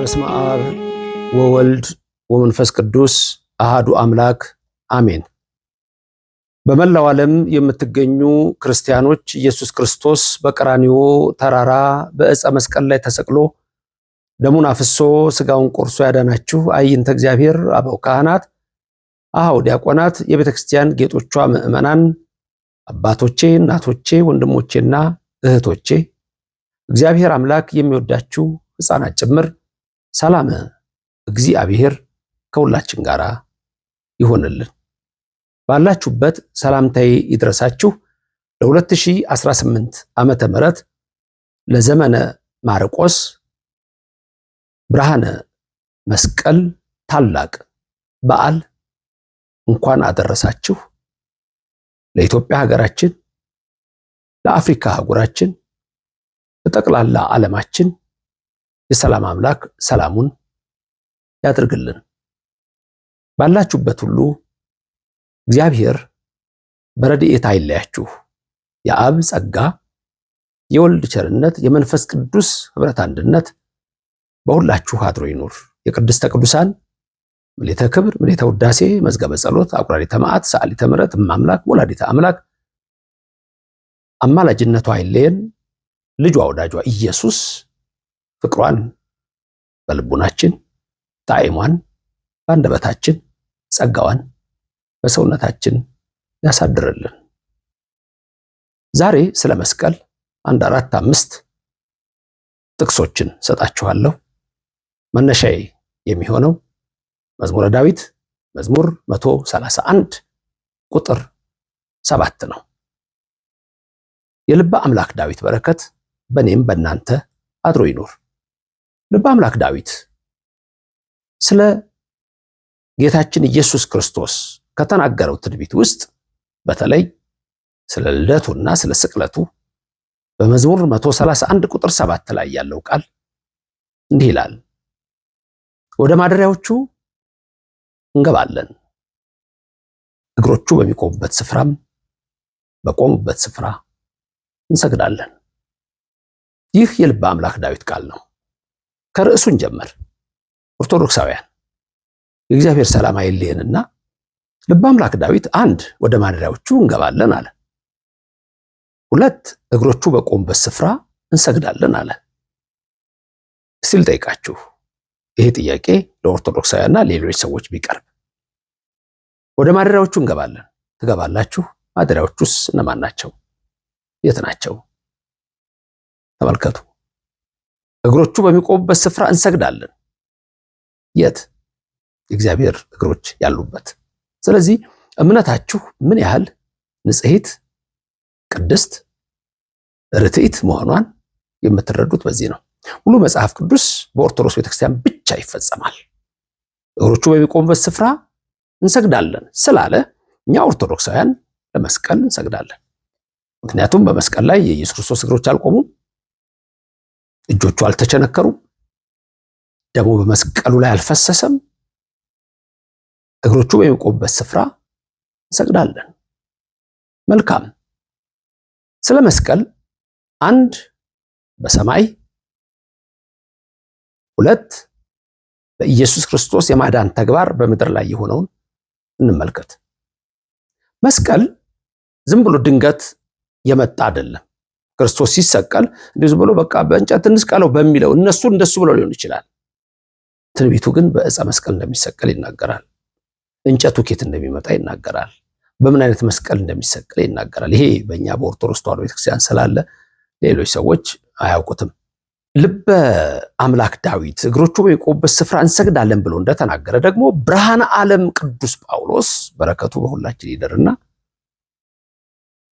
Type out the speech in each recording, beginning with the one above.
በስመ አብ ወወልድ ወመንፈስ ቅዱስ አሃዱ አምላክ አሜን። በመላው ዓለም የምትገኙ ክርስቲያኖች ኢየሱስ ክርስቶስ በቀራንዮ ተራራ በዕፀ መስቀል ላይ ተሰቅሎ ደሙን አፍሶ ስጋውን ቆርሶ ያዳናችሁ አይንተ እግዚአብሔር አበው ካህናት፣ አሃው ዲያቆናት፣ የቤተ ክርስቲያን ጌጦቿ ምዕመናን፣ አባቶቼ፣ እናቶቼ፣ ወንድሞቼና እህቶቼ እግዚአብሔር አምላክ የሚወዳችሁ ሕፃናት ጭምር ሰላም እግዚአብሔር ከሁላችን ጋር ይሆንልን። ባላችሁበት ሰላምታዬ ይድረሳችሁ። ለ2018 ዓመተ ምህረት ለዘመነ ማርቆስ ብርሃነ መስቀል ታላቅ በዓል እንኳን አደረሳችሁ። ለኢትዮጵያ ሀገራችን፣ ለአፍሪካ አህጉራችን፣ በጠቅላላ ዓለማችን የሰላም አምላክ ሰላሙን ያድርግልን። ባላችሁበት ሁሉ እግዚአብሔር በረድኤት አይለያችሁ። የአብ ጸጋ፣ የወልድ ቸርነት፣ የመንፈስ ቅዱስ ኅብረት አንድነት በሁላችሁ አድሮ ይኑር። የቅድስተ ቅዱሳን ምልዕተ ክብር፣ ምልዕተ ውዳሴ፣ መዝገበ ጸሎት፣ አቁራሪተ መዓት፣ ሰዓሊተ ምሕረት፣ እማምላክ ወላዲተ አምላክ አማላጅነቷ አይለየን። ልጇ ወዳጇ ኢየሱስ ፍቅሯን በልቡናችን፣ ጣዕሟን በአንደበታችን፣ ጸጋዋን በሰውነታችን ያሳድርልን። ዛሬ ስለ መስቀል 1፣ 4፣ 5 ጥቅሶችን ሰጣችኋለሁ። መነሻዬ የሚሆነው መዝሙረ ዳዊት መዝሙር 131 ቁጥር 7 ነው። የልበ አምላክ ዳዊት በረከት በእኔም በእናንተ አድሮ ይኑር። ልበ አምላክ ዳዊት ስለ ጌታችን ኢየሱስ ክርስቶስ ከተናገረው ትንቢት ውስጥ በተለይ ስለ ልደቱና ስለ ስቅለቱ በመዝሙር 131 ቁጥር 7 ላይ ያለው ቃል እንዲህ ይላል። ወደ ማደሪያዎቹ እንገባለን፣ እግሮቹ በሚቆሙበት ስፍራም በቆሙበት ስፍራ እንሰግዳለን። ይህ የልበ አምላክ ዳዊት ቃል ነው። ከርዕሱን ጀመር። ኦርቶዶክሳውያን የእግዚአብሔር ሰላም አይለየንና ልበ አምላክ ዳዊት 1 ወደ ማደሪያዎቹ እንገባለን አለ። 2 እግሮቹ በቆሙበት ስፍራ እንሰግዳለን አለ። እስቲ ልጠይቃችሁ፣ ይሄ ጥያቄ ለኦርቶዶክሳውያንና ሌሎች ሰዎች ቢቀርብ ወደ ማደሪያዎቹ እንገባለን ትገባላችሁ? ማደሪያዎቹስ እነማን ናቸው? የት ናቸው? ተመልከቱ። እግሮቹ በሚቆሙበት ስፍራ እንሰግዳለን። የት? የእግዚአብሔር እግሮች ያሉበት። ስለዚህ እምነታችሁ ምን ያህል ንጽሕት፣ ቅድስት፣ ርትዕት መሆኗን የምትረዱት በዚህ ነው። ሙሉ መጽሐፍ ቅዱስ በኦርቶዶክስ ቤተክርስቲያን ብቻ ይፈጸማል። እግሮቹ በሚቆሙበት ስፍራ እንሰግዳለን ስላለ እኛ ኦርቶዶክሳውያን ለመስቀል እንሰግዳለን። ምክንያቱም በመስቀል ላይ የኢየሱስ ክርስቶስ እግሮች አልቆሙም፣ እጆቹ አልተቸነከሩም፣ ደሙ በመስቀሉ ላይ አልፈሰሰም። እግሮቹ በሚቆሙበት ስፍራ እንሰግዳለን። መልካም። ስለ መስቀል 1 በሰማይ 2 በኢየሱስ ክርስቶስ የማዳን ተግባር በምድር ላይ የሆነውን እንመልከት። መስቀል ዝም ብሎ ድንገት የመጣ አይደለም። ክርስቶስ ሲሰቀል እንደዚህ ብሎ በቃ በእንጨት እንስቀለው በሚለው እነሱ እንደሱ ብለው ሊሆን ይችላል። ትንቢቱ ግን በዕፀ መስቀል እንደሚሰቀል ይናገራል። እንጨቱ ኬት እንደሚመጣ ይናገራል። በምን አይነት መስቀል እንደሚሰቀል ይናገራል። ይሄ በእኛ በኦርቶዶክስ ተዋሕዶ ቤተክርስቲያን ስላለ ሌሎች ሰዎች አያውቁትም። ልበ አምላክ ዳዊት እግሮቹ በሚቆሙበት ስፍራ እንሰግዳለን ብሎ እንደተናገረ ደግሞ ብርሃነ ዓለም ቅዱስ ጳውሎስ በረከቱ በሁላችን ይደርና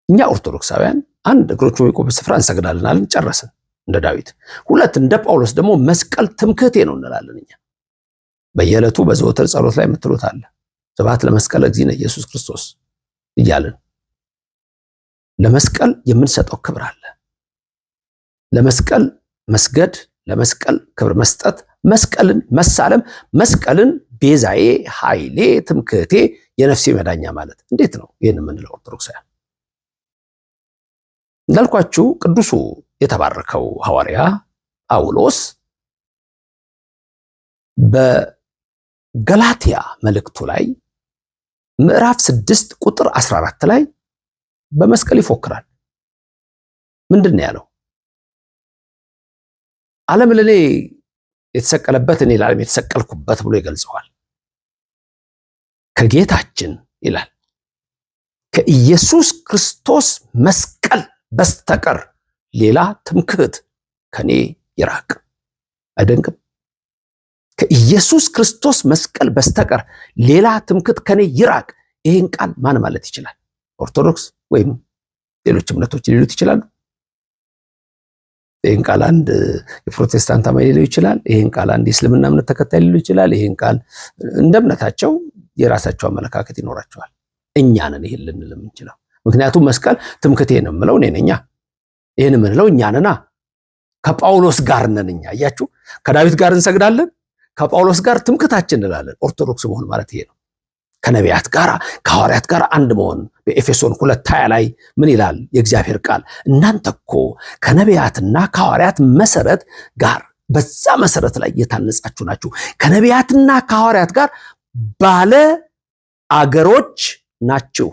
እኛ ኦርቶዶክሳውያን 1 እግሮቹ በሚቆሙበት ስፍራ እንሰግዳለን አለን፣ ጨረስን። እንደ ዳዊት 2 እንደ ጳውሎስ ደግሞ መስቀል ትምክህቴ ነው እንላለን። እኛ በየዕለቱ በዘወትር ጸሎት ላይ የምትሉት አለ፣ ስብሐት ለመስቀለ እግዚእነ ኢየሱስ ክርስቶስ እያልን ለመስቀል የምንሰጠው ክብር አለ። ለመስቀል መስገድ፣ ለመስቀል ክብር መስጠት፣ መስቀልን መሳለም፣ መስቀልን ቤዛዬ፣ ኃይሌ፣ ትምክህቴ፣ የነፍሴ መዳኛ ማለት እንዴት ነው ይህን የምንለው ኦርቶዶክሳውያን? እንዳልኳችሁ ቅዱሱ የተባረከው ሐዋርያ ጳውሎስ በገላትያ መልእክቱ ላይ ምዕራፍ 6 ቁጥር 14 ላይ በመስቀል ይፎክራል። ምንድን ነው ያለው? ዓለም ለኔ የተሰቀለበት እኔ ለዓለም የተሰቀልኩበት ብሎ ይገልጸዋል። ከጌታችን ይላል ከኢየሱስ ክርስቶስ መስቀል በስተቀር ሌላ ትምክህት ከኔ ይራቅ። አይደንቅም? ከኢየሱስ ክርስቶስ መስቀል በስተቀር ሌላ ትምክህት ከኔ ይራቅ። ይህን ቃል ማን ማለት ይችላል? ኦርቶዶክስ ወይም ሌሎች እምነቶች ሊሉት ይችላሉ። ይህን ቃል አንድ የፕሮቴስታንት አማኝ ሊለው ይችላል። ይህን ቃል አንድ የእስልምና እምነት ተከታይ ሊለው ይችላል። ይህን ቃል እንደ እምነታቸው የራሳቸው አመለካከት ይኖራቸዋል። እኛ ነን ይሄን ልንል የምንችለው። ምክንያቱም መስቀል ትምክህቴ ነው የምለው እኔ ነኝ። ይህን የምንለው እኛ ነና። ከጳውሎስ ጋር ነን እኛ። አያችሁ፣ ከዳዊት ጋር እንሰግዳለን፣ ከጳውሎስ ጋር ትምክህታችን እንላለን። ኦርቶዶክስ መሆን ማለት ይሄ ነው። ከነቢያት ጋር ከሐዋርያት ጋር አንድ መሆን። በኤፌሶን 2:20 ላይ ምን ይላል የእግዚአብሔር ቃል? እናንተ እኮ ከነቢያትና ከሐዋርያት መሰረት ጋር በዛ መሰረት ላይ የታነጻችሁ ናችሁ። ከነቢያትና ከሐዋርያት ጋር ባለ አገሮች ናችሁ።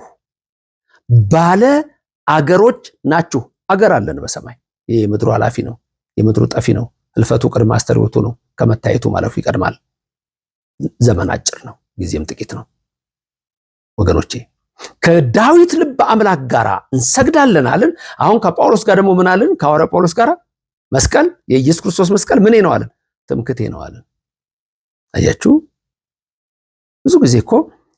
ባለ አገሮች ናችሁ። አገር አለን በሰማይ። ይህ የምድሩ ኃላፊ ነው፣ የምድሩ ጠፊ ነው። ህልፈቱ ቅድመ አስተርእዮቱ ነው። ከመታየቱ ማለፉ ይቀድማል። ዘመን አጭር ነው፣ ጊዜም ጥቂት ነው። ወገኖቼ ከዳዊት ልብ አምላክ ጋር እንሰግዳለን አልን። አሁን ከጳውሎስ ጋር ደግሞ ምን አልን? ከሐዋርያ ጳውሎስ ጋር መስቀል፣ የኢየሱስ ክርስቶስ መስቀል ምን ነው አልን? ትምክህቴ ነው አልን። አያችሁ፣ ብዙ ጊዜ እኮ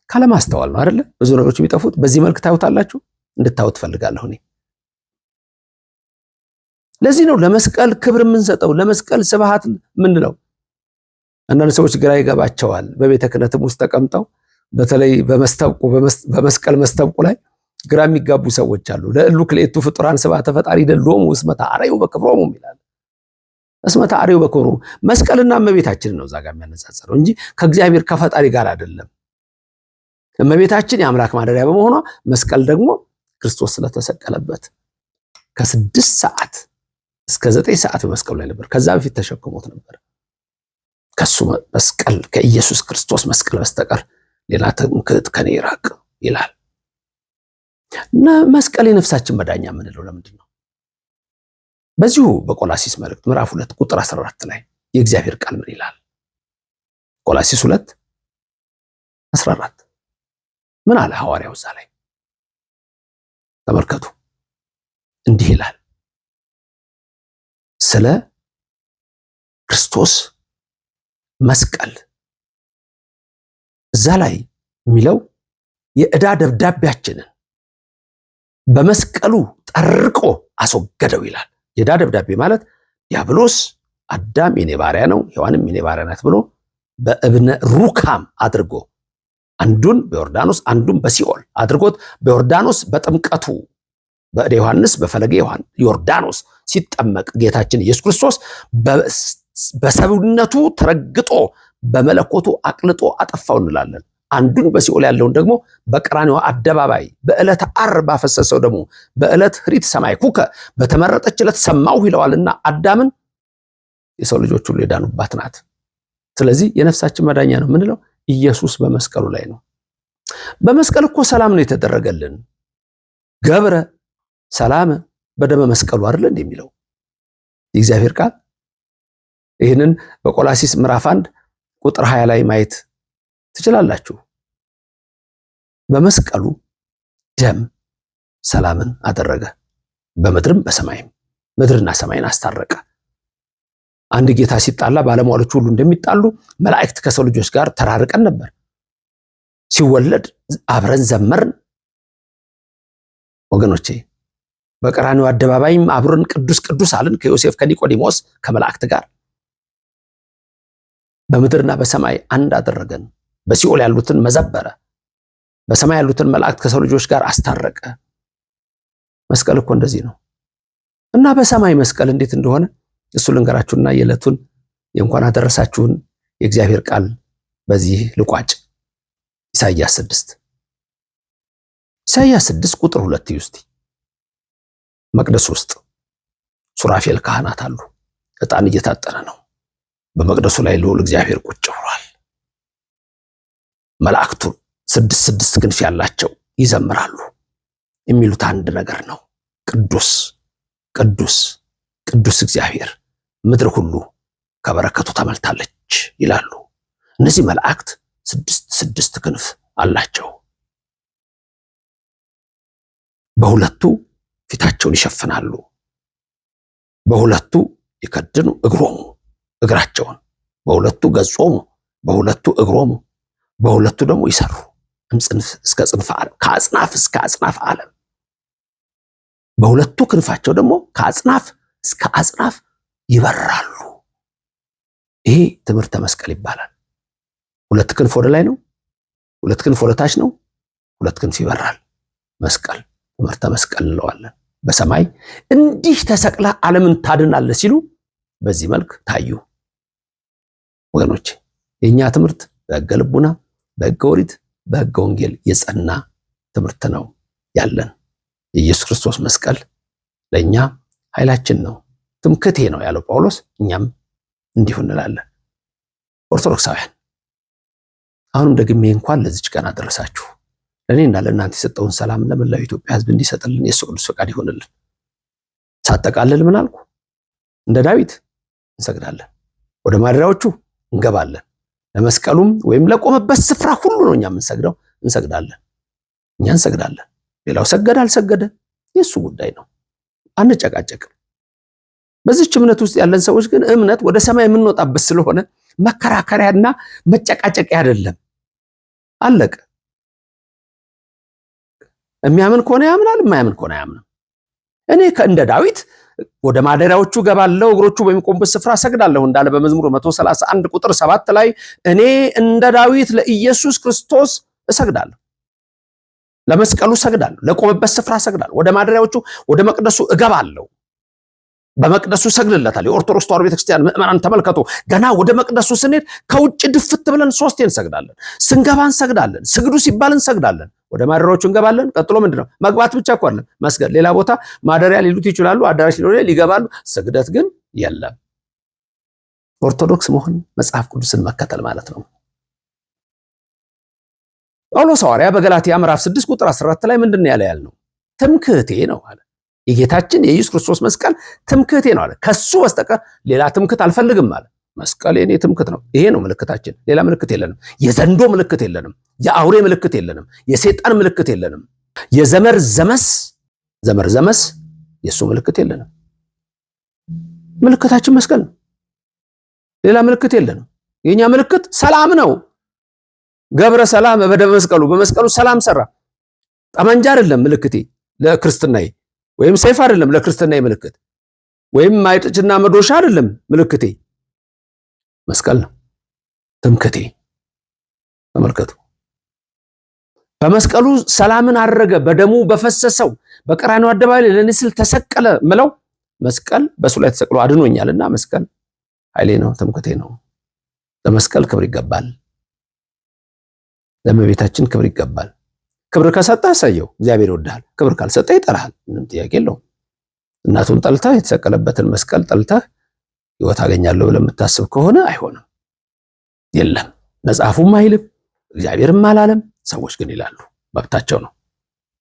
ካለማስተዋል ነው አይደለ? ብዙ ነገሮች የሚጠፉት። በዚህ መልክ ታዩታላችሁ። እንድታዩት ፈልጋለሁ እኔ። ለዚህ ነው ለመስቀል ክብር የምንሰጠው፣ ለመስቀል ስብሐት የምንለው። አንዳንድ ሰዎች ግራ ይገባቸዋል። በቤተ ክህነትም ውስጥ ተቀምጠው በተለይ በመስቀል መስተብቁ ላይ ግራ የሚጋቡ ሰዎች አሉ። ለእሉ ክልኤቱ ፍጡራን ስብሐተ ፈጣሪ ደሎሙ እስመ ተአርዩ በክብሮሙ ይላል። እስመ ተአርዩ በክብሮሙ መስቀልና እመቤታችንን ነው እዛ ጋር የሚያነጻጽረው እንጂ ከእግዚአብሔር ከፈጣሪ ጋር አይደለም። እመቤታችን የአምላክ ማደሪያ በመሆኗ መስቀል ደግሞ ክርስቶስ ስለተሰቀለበት ከ6 ሰዓት እስከ 9 ሰዓት በመስቀሉ ላይ ነበር። ከዛ በፊት ተሸክሞት ነበር። ከሱ መስቀል ከኢየሱስ ክርስቶስ መስቀል በስተቀር ሌላ ትምክህት ከኔ ይራቅ ይላል። እና መስቀል የነፍሳችን መዳኛ የምንለው ለምንድን ነው? በዚሁ በቆላሲስ መልእክት ምዕራፍ 2 ቁጥር 14 ላይ የእግዚአብሔር ቃል ምን ይላል? ቆላሲስ 2:14 ምን አለ ሐዋርያው እዛ ላይ? ተመልከቱ። እንዲህ ይላል፣ ስለ ክርስቶስ መስቀል። እዛ ላይ የሚለው የዕዳ ደብዳቤያችንን በመስቀሉ ጠርቆ አስወገደው ይላል። የዕዳ ደብዳቤ ማለት ዲያብሎስ አዳም የኔ ባሪያ ነው፣ ሔዋንም የኔ ባሪያ ናት ብሎ በእብነ ሩካም አድርጎ አንዱን በዮርዳኖስ አንዱን በሲኦል አድርጎት በዮርዳኖስ በጥምቀቱ በእደ ዮሐንስ በፈለገ ዮርዳኖስ ሲጠመቅ ጌታችን ኢየሱስ ክርስቶስ በሰውነቱ ተረግጦ በመለኮቱ አቅልጦ አጠፋው እንላለን። አንዱን በሲኦል ያለውን ደግሞ በቀራንዮ አደባባይ በዕለተ ዓርብ ባፈሰሰው ደግሞ በዕለት ኅሪት ሰማዕኩከ በተመረጠች ዕለት ሰማሁ ይለዋልና አዳምን የሰው ልጆች ሁሉ የዳኑባት ናት። ስለዚህ የነፍሳችን መዳኛ ነው ምንለው ኢየሱስ በመስቀሉ ላይ ነው። በመስቀል እኮ ሰላም ነው የተደረገልን። ገብረ ሰላም በደመ መስቀሉ አይደል እንደሚለው የእግዚአብሔር ቃል። ይህንን በቆላሲስ ምዕራፍ 1 ቁጥር 20 ላይ ማየት ትችላላችሁ። በመስቀሉ ደም ሰላምን አደረገ፣ በምድርም በሰማይም ምድርና ሰማይን አስታረቀ። አንድ ጌታ ሲጣላ ባለሟሎች ሁሉ እንደሚጣሉ መላእክት ከሰው ልጆች ጋር ተራርቀን ነበር። ሲወለድ አብረን ዘመርን። ወገኖቼ በቀራንዮ አደባባይም አብረን ቅዱስ ቅዱስ አልን ከዮሴፍ ከኒቆዲሞስ ከመላእክት ጋር። በምድርና በሰማይ አንድ አደረገን። በሲኦል ያሉትን መዘበረ፣ በሰማይ ያሉትን መላእክት ከሰው ልጆች ጋር አስታረቀ። መስቀል እኮ እንደዚህ ነው። እና በሰማይ መስቀል እንዴት እንደሆነ እሱ ልንገራችሁና የዕለቱን የእንኳን አደረሳችሁን የእግዚአብሔር ቃል በዚህ ልቋጭ። ኢሳይያስ 6 ቁጥር 2 ይውስቲ። መቅደስ ውስጥ ሱራፌል ካህናት አሉ። ዕጣን እየታጠነ ነው። በመቅደሱ ላይ ልዑል እግዚአብሔር ቁጭ ብሏል። መላእክቱ 6 ክንፍ ያላቸው ይዘምራሉ። የሚሉት አንድ ነገር ነው። ቅዱስ ቅዱስ ቅዱስ እግዚአብሔር፣ ምድር ሁሉ ከበረከቱ ተመልታለች ይላሉ። እነዚህ መላእክት 6 ክንፍ አላቸው። በሁለቱ ፊታቸውን ይሸፍናሉ፣ በሁለቱ ይከድኑ እግሮሙ እግራቸውን፣ በሁለቱ ገጾሙ፣ በሁለቱ እግሮሙ፣ በሁለቱ ደግሞ ይሰሩ እምጽንፍ እስከ ጽንፍ ዓለም፣ ከአጽናፍ እስከ አጽናፍ ዓለም። በሁለቱ ክንፋቸው ደግሞ ከአጽናፍ እስከ አጽናፍ ይበራሉ። ይሄ ትምህርተ መስቀል ይባላል። 2 ክንፍ ወደ ላይ ነው፣ 2 ክንፍ ወደ ታች ነው፣ 2 ክንፍ ይበራል። መስቀል ትምህርተ መስቀል እንለዋለን። በሰማይ እንዲህ ተሰቅላ ዓለምን ታድናለህ ሲሉ በዚህ መልክ ታዩ። ወገኖች የኛ ትምህርት በሕገ ልቡና፣ በሕገ ኦሪት፣ በሕገ ወንጌል የጸና ትምህርት ነው ያለን። የኢየሱስ ክርስቶስ መስቀል ለኛ ኃይላችን ነው፣ ትምክህቴ ነው ያለው ጳውሎስ። እኛም እንዲሁ እንላለን። ኦርቶዶክሳውያን አሁንም ደግሜ እንኳን ለዚች ቀን አደረሳችሁ። ለእኔና ለእናንተ የሰጠውን ሰላም ለመላው ኢትዮጵያ ሕዝብ እንዲሰጥልን የእሱ ቅዱስ ፈቃድ ይሆንልን። ሳጠቃልል ምን አልኩ? እንደ ዳዊት እንሰግዳለን፣ ወደ ማደሪያዎቹ እንገባለን። ለመስቀሉም ወይም ለቆመበት ስፍራ ሁሉ ነው እኛ የምንሰግደው፣ እንሰግዳለን። እኛ እንሰግዳለን። ሌላው ሰገደ አልሰገደ የእሱ ጉዳይ ነው፣ አንጨቃጨቅም። በዚህች እምነት ውስጥ ያለን ሰዎች ግን እምነት ወደ ሰማይ የምንወጣበት ስለሆነ መከራከሪያና መጨቃጨቂያ አይደለም። አለቀ። የሚያምን ከሆነ ያምናል፣ የማያምን ከሆነ አያምንም። እኔ እንደ ዳዊት ወደ ማደሪያዎቹ ገባለሁ፣ እግሮቹ በሚቆሙበት ስፍራ ሰግዳለሁ እንዳለ በመዝሙር 131 ቁጥር 7 ላይ እኔ እንደ ዳዊት ለኢየሱስ ክርስቶስ እሰግዳለሁ፣ ለመስቀሉ እሰግዳለሁ፣ ለቆመበት ስፍራ እሰግዳለሁ፣ ወደ ማደሪያዎቹ ወደ መቅደሱ እገባለሁ፣ በመቅደሱ እሰግድለታለሁ። የኦርቶዶክስ ተዋሕዶ ቤተክርስቲያን ምዕመናን ተመልከቱ። ገና ወደ መቅደሱ ስንሄድ ከውጭ ድፍት ብለን 3 እንሰግዳለን። ስንገባ እንሰግዳለን። ስግዱ ሲባል እንሰግዳለን። ወደ ማደሪያዎቹ እንገባለን። ቀጥሎ ምንድነው? መግባት ብቻ እኮ አይደለም መስገድ። ሌላ ቦታ ማደሪያ ሊሉት ይችላሉ፣ አዳራሽ ሊገባሉ። ስግደት ግን የለም። ኦርቶዶክስ መሆን መጽሐፍ ቅዱስን መከተል ማለት ነው። ጳውሎስ ሐዋርያ በገላትያ ምዕራፍ 6 ቁጥር 14 ላይ ምንድነው ያለው? ትምክህቴ ነው አለ። የጌታችን የኢየሱስ ክርስቶስ መስቀል ትምክህቴ ነው አለ። ከሱ በስተቀር ሌላ ትምክህት አልፈልግም አለ። መስቀል የኔ ትምክህት ነው። ይሄ ነው ምልክታችን። ሌላ ምልክት የለንም። የዘንዶ ምልክት የለንም። የአውሬ ምልክት የለንም። የሰይጣን ምልክት የለንም። የዘመር ዘመስ የሱ ምልክት የለንም። ምልክታችን መስቀል ነው። ሌላ ምልክት የለንም። የኛ ምልክት ሰላም ነው። ገብረ ሰላም በደመ መስቀሉ፣ በመስቀሉ ሰላም ሰራ። ጠመንጃ አይደለም ምልክቴ ለክርስትናዬ፣ ወይም ሰይፍ አይደለም ለክርስትናዬ ምልክት፣ ወይም ማይጥችና መዶሻ አይደለም ምልክቴ፣ መስቀል ነው ትምክህቴ። ተመልከቱ። በመስቀሉ ሰላምን አደረገ፣ በደሙ በፈሰሰው በቀራንዮ አደባባይ ለእኔ ሲል ተሰቀለ ምለው መስቀል በሱ ላይ ተሰቅሎ አድኖኛልና መስቀል ኃይሌ ነው፣ ትምክህቴ ነው። ለመስቀል ክብር ይገባል። ለእመቤታችን ክብር ይገባል። ክብር ከሰጠህ ሰየው እግዚአብሔር ይወድሃል። ክብር ካልሰጠህ ይጠላሃል። ምንም ጥያቄ የለውም። እናቱን ጠልተህ የተሰቀለበትን መስቀል ጠልተህ ሕይወት አገኛለሁ ብለህ የምታስብ ከሆነ አይሆንም። የለም መጽሐፉም አይልም፣ እግዚአብሔርም አላለም። ሰዎች ግን ይላሉ። መብታቸው ነው።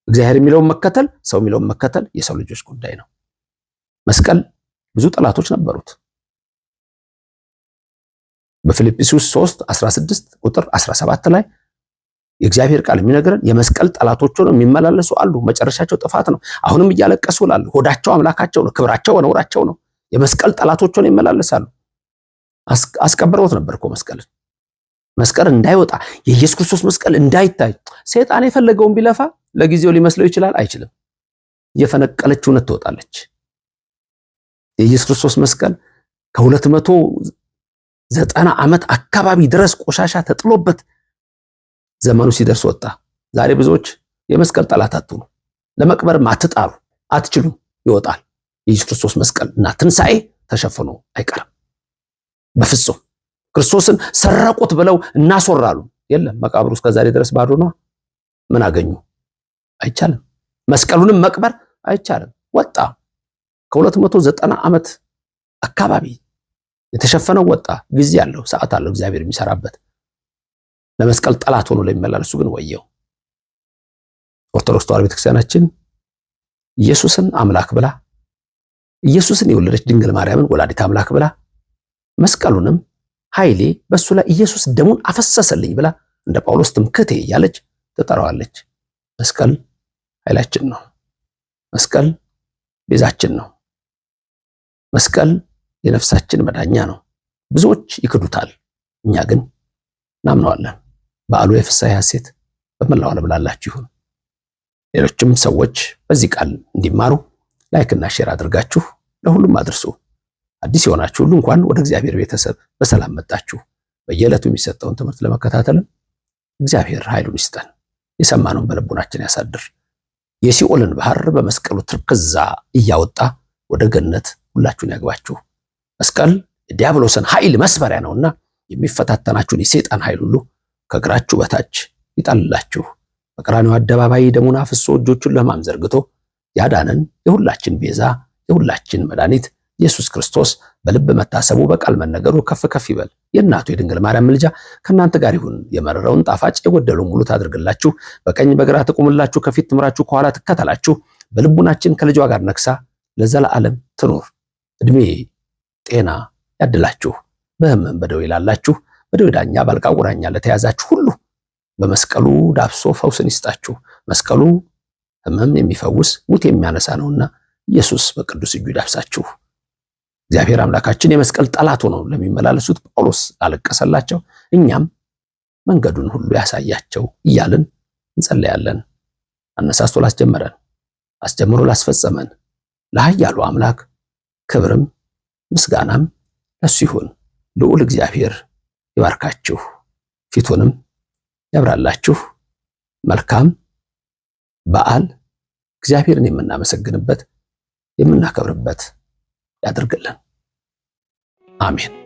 እግዚአብሔር የሚለውን መከተል፣ ሰው የሚለውን መከተል የሰው ልጆች ጉዳይ ነው። መስቀል ብዙ ጠላቶች ነበሩት። በፊልጵስዩስ 3:16 ቁጥር 17 ላይ የእግዚአብሔር ቃል የሚነግረን የመስቀል ጠላቶች ሆነው የሚመላለሱ አሉ፣ መጨረሻቸው ጥፋት ነው። አሁንም እያለቀሱ ላሉ ሆዳቸው አምላካቸው ነው፣ ክብራቸው ነውራቸው ነው። የመስቀል ጠላቶች ሆነው ይመላለሳሉ። አስቀብረውት ነበር እኮ መስቀልን። መስቀል እንዳይወጣ የኢየሱስ ክርስቶስ መስቀል እንዳይታይ ሰይጣን የፈለገውን ቢለፋ ለጊዜው ሊመስለው ይችላል፣ አይችልም። የፈነቀለች እውነት ትወጣለች። የኢየሱስ ክርስቶስ መስቀል ከ290 ዓመት አካባቢ ድረስ ቆሻሻ ተጥሎበት ዘመኑ ሲደርስ ወጣ። ዛሬ ብዙዎች የመስቀል ጠላት አትሁኑ፣ ለመቅበርም አትጣሩ፣ አትችሉም። ይወጣል። የኢየሱስ ክርስቶስ መስቀል እና ትንሣኤ ተሸፍኖ አይቀርም በፍጹም። ክርስቶስን ሰረቁት ብለው እናስወራሉ። የለም መቃብሩ እስከ ዛሬ ድረስ ባዶ ነው። ምን አገኙ? አይቻልም። መስቀሉንም መቅበር አይቻልም። ወጣ። ከ290 ዓመት አካባቢ የተሸፈነው ወጣ። ጊዜ አለው፣ ሰዓት አለው እግዚአብሔር የሚሰራበት። ለመስቀል ጠላት ሆኖ ለሚመላለሱ ግን ወየው። ኦርቶዶክስ ተዋሕዶ ቤተክርስቲያናችን ኢየሱስን አምላክ ብላ ኢየሱስን የወለደች ድንግል ማርያምን ወላዲት አምላክ ብላ መስቀሉንም ኃይሌ በሱ ላይ ኢየሱስ ደሙን አፈሰሰልኝ ብላ እንደ ጳውሎስ ትምክህቴ እያለች ትጠራዋለች። መስቀል ኃይላችን ነው። መስቀል ቤዛችን ነው። መስቀል የነፍሳችን መዳኛ ነው። ብዙዎች ይክዱታል፣ እኛ ግን እናምነዋለን። በዓሉ የፍስሐ ሐሴት በመላው ዓለም ላላችሁ ይሁን። ሌሎችም ሰዎች በዚህ ቃል እንዲማሩ ላይክና ሼር አድርጋችሁ ለሁሉም አድርሱ። አዲስ የሆናችሁ ሁሉ እንኳን ወደ እግዚአብሔር ቤተሰብ በሰላም መጣችሁ። በየዕለቱ የሚሰጠውን ትምህርት ለመከታተልም እግዚአብሔር ኃይሉን ይስጠን፣ የሰማነውን በልቡናችን ያሳድር። የሲኦልን ባህር በመስቀሉ ትርክዛ እያወጣ ወደ ገነት ሁላችሁን ያግባችሁ። መስቀል የዲያብሎስን ኃይል መስበሪያ ነውና የሚፈታተናችሁን የሰይጣን ኃይል ሁሉ ከእግራችሁ በታች ይጣልላችሁ። በቀራንዮ አደባባይ ደሙን አፍሶ እጆቹን ለሕማም ዘርግቶ ያዳነን የሁላችን ቤዛ የሁላችን መድኃኒት ኢየሱስ ክርስቶስ በልብ መታሰቡ በቃል መነገሩ ከፍ ከፍ ይበል። የእናቱ የድንግል ማርያም ምልጃ ከእናንተ ጋር ይሁን። የመረረውን ጣፋጭ የጎደለውን ሙሉ ታድርግላችሁ። በቀኝ በግራ ትቁምላችሁ፣ ከፊት ትምራችሁ፣ ከኋላ ትከተላችሁ። በልቡናችን ከልጇ ጋር ነግሳ ለዘላለም ትኑር። እድሜ ጤና ያድላችሁ። በሕመም በደዌ ላላችሁ፣ በደዌ ዳኛ በአልጋ ቁራኛ ለተያዛችሁ ሁሉ በመስቀሉ ዳብሶ ፈውስን ይስጣችሁ። መስቀሉ ሕመም የሚፈውስ ሙት የሚያነሳ ነውና ኢየሱስ በቅዱስ እጁ ይዳብሳችሁ። እግዚአብሔር አምላካችን የመስቀል ጠላት ሆነው ለሚመላለሱት ጳውሎስ አለቀሰላቸው፣ እኛም መንገዱን ሁሉ ያሳያቸው እያልን እንጸለያለን። አነሳስቶ ላስጀመረን አስጀምሮ ላስፈጸመን ለኃያሉ አምላክ ክብርም ምስጋናም ለሱ ይሁን። ልዑል እግዚአብሔር ይባርካችሁ፣ ፊቱንም ያብራላችሁ። መልካም በዓል እግዚአብሔርን የምናመሰግንበት የምናከብርበት ያድርግልን። አሜን።